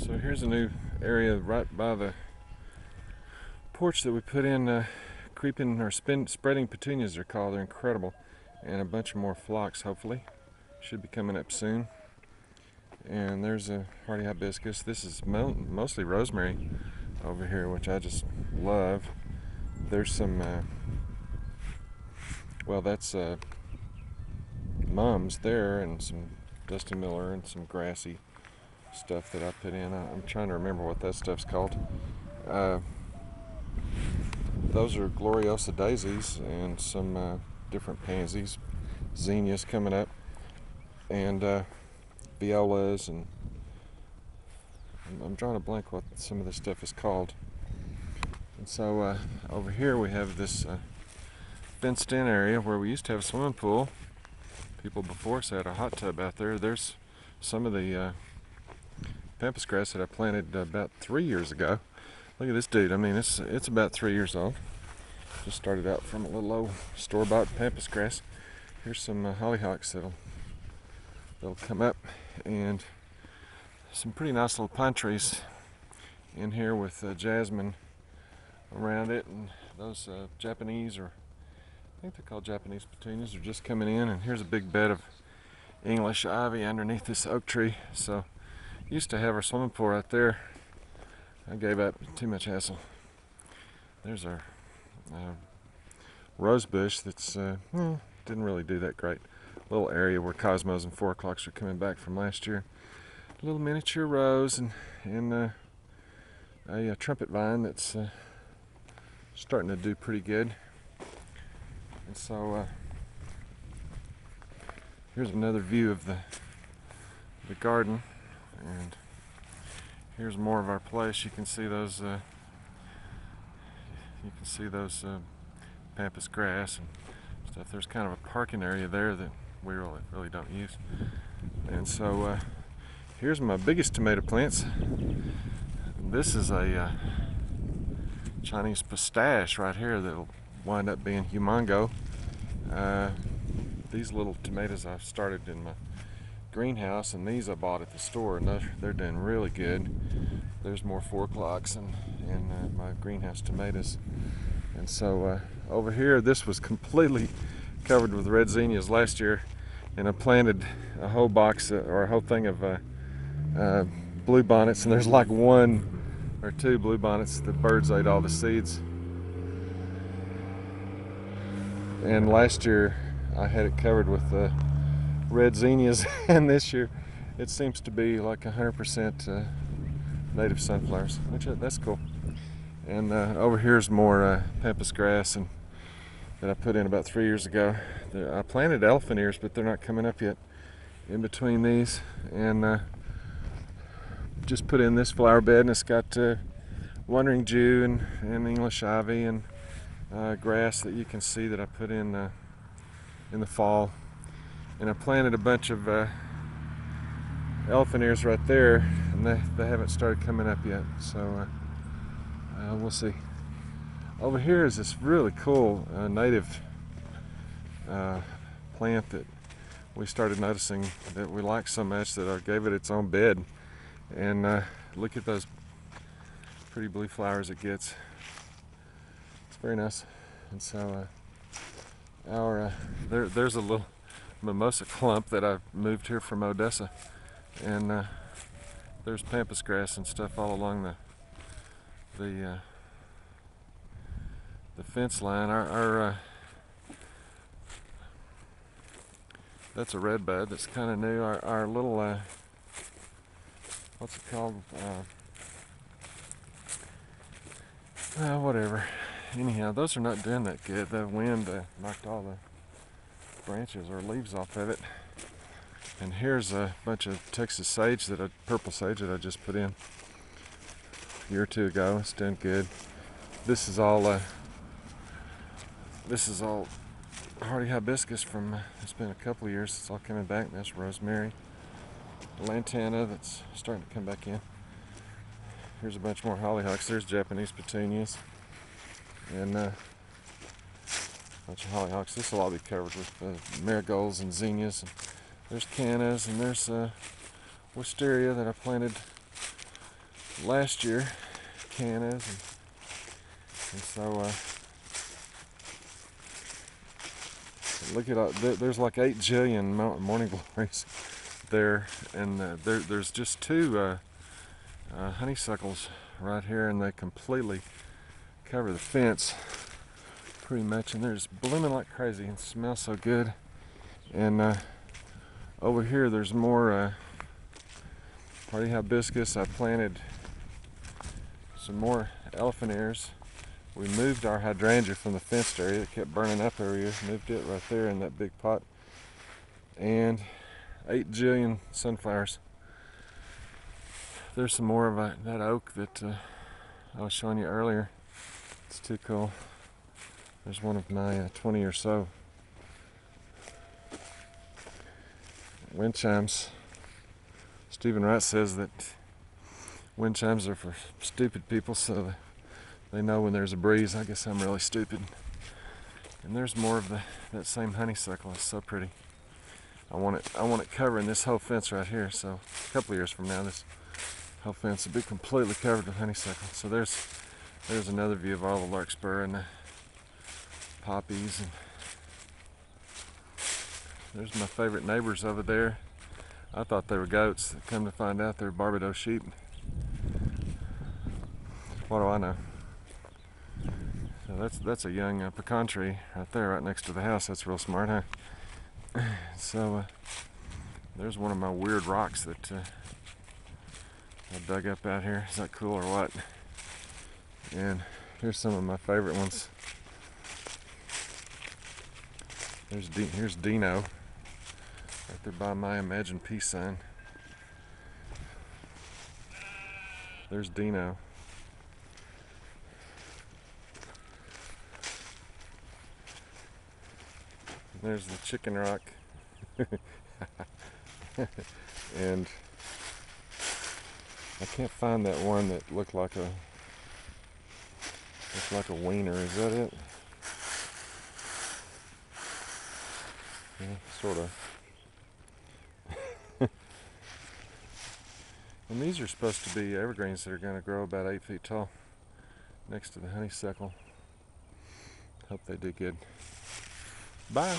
So here's a new area right by the porch that we put in creeping or spreading petunias, they're called. They're incredible. And a bunch of more phlox, hopefully. Should be coming up soon. And there's a hardy hibiscus. This is mostly rosemary over here, which I just love. There's some, well, that's mums there, and some Dusty Miller and some grassy stuff that I put in. I'm trying to remember what that stuff's called. Those are Gloriosa daisies and some different pansies, zinnias coming up, and violas, and I'm drawing a blank what some of this stuff is called. And so over here we have this fenced in area where we used to have a swimming pool. People before us had a hot tub out there. There's some of the pampas grass that I planted about 3 years ago. Look at this dude. I mean, it's about 3 years old. Just started out from a little old store-bought pampas grass. Here's some hollyhocks that'll come up, and some pretty nice little pine trees in here with jasmine around it, and those Japanese, or I think they're called Japanese petunias, are just coming in. And here's a big bed of English ivy underneath this oak tree. So used to have our swimming pool right there. I gave up, too much hassle. There's our rose bush that's didn't really do that great. Little area where cosmos and 4 o'clocks are coming back from last year. A little miniature rose, and a trumpet vine that's starting to do pretty good. And so here's another view of the garden, and here's more of our place. You can see those pampas grass and stuff. There's kind of a parking area there that we really don't use. And so here's my biggest tomato plants. This is a Chinese pistache right here that'll wind up being humongo. These little tomatoes I've started in my greenhouse, and these I bought at the store, and they're doing really good. There's more 4 o'clocks and my greenhouse tomatoes. And so over here, this was completely covered with red zinnias last year, and I planted a whole box or a whole thing of blue bonnets, and there's like 1 or 2 blue bonnets. The birds ate all the seeds. And last year I had it covered with red zinnias, and this year it seems to be like 100% native sunflowers, which that's cool. And over here's more pampas grass that I put in about 3 years ago. I planted elephant ears, but they're not coming up yet in between these. And just put in this flower bed, and it's got wandering Jew and English ivy and grass that you can see that I put in the fall. And I planted a bunch of elephant ears right there, and they haven't started coming up yet. So we'll see. Over here is this really cool native plant that we started noticing that we like so much that I gave it its own bed. And look at those pretty blue flowers it gets. It's very nice. And so there's a little mimosa clump that I moved here from Odessa, and there's pampas grass and stuff all along the fence line. Our that's a red bud that's kind of new. Our little what's it called? Whatever. Anyhow, those are not doing that good. The wind knocked all the branches or leaves off of it. And here's a bunch of Texas sage, purple sage that I just put in a year or 2 ago. It's doing good. This is all hardy hibiscus from, it's been a couple of years. It's all coming back. That's rosemary. Lantana that's starting to come back in. Here's a bunch more hollyhocks. There's Japanese petunias, and a bunch of hollyhocks. This will all be covered with marigolds and zinnias. And there's cannas, and there's wisteria that I planted last year, cannas, and so look at all, there's like 8 jillion morning glories there, and there's just 2 honeysuckles right here, and they completely cover the fence pretty much, and they're just blooming like crazy and smell so good. And over here there's more party hibiscus. I planted some more elephant ears. We moved our hydrangea from the fenced area. It kept burning up every year. Moved it right there in that big pot. And 8 jillion sunflowers. There's some more of that oak that I was showing you earlier. It's too cool. There's one of my 20 or so wind chimes. Stephen Wright says that wind chimes are for stupid people, so they know when there's a breeze. I guess I'm really stupid. And there's more of that same honeysuckle. It's so pretty. I want it covering this whole fence right here. So a couple of years from now, this whole fence will be completely covered with honeysuckle. So there's another view of all the larkspur and the poppies, and there's my favorite neighbors over there. I thought they were goats. Come to find out they're Barbados sheep. What do I know? So that's a young pecan tree right there, right next to the house. That's real smart, huh? So there's one of my weird rocks that I dug up out here. Is that cool or what? And here's some of my favorite ones. Here's Dino, right there by my Imagine Peace sign. There's Dino. There's the chicken rock. And I can't find that one that looked like a wiener. Is that it? Yeah, sort of. And these are supposed to be evergreens that are going to grow about 8 feet tall next to the honeysuckle. Hope they do good. Bye.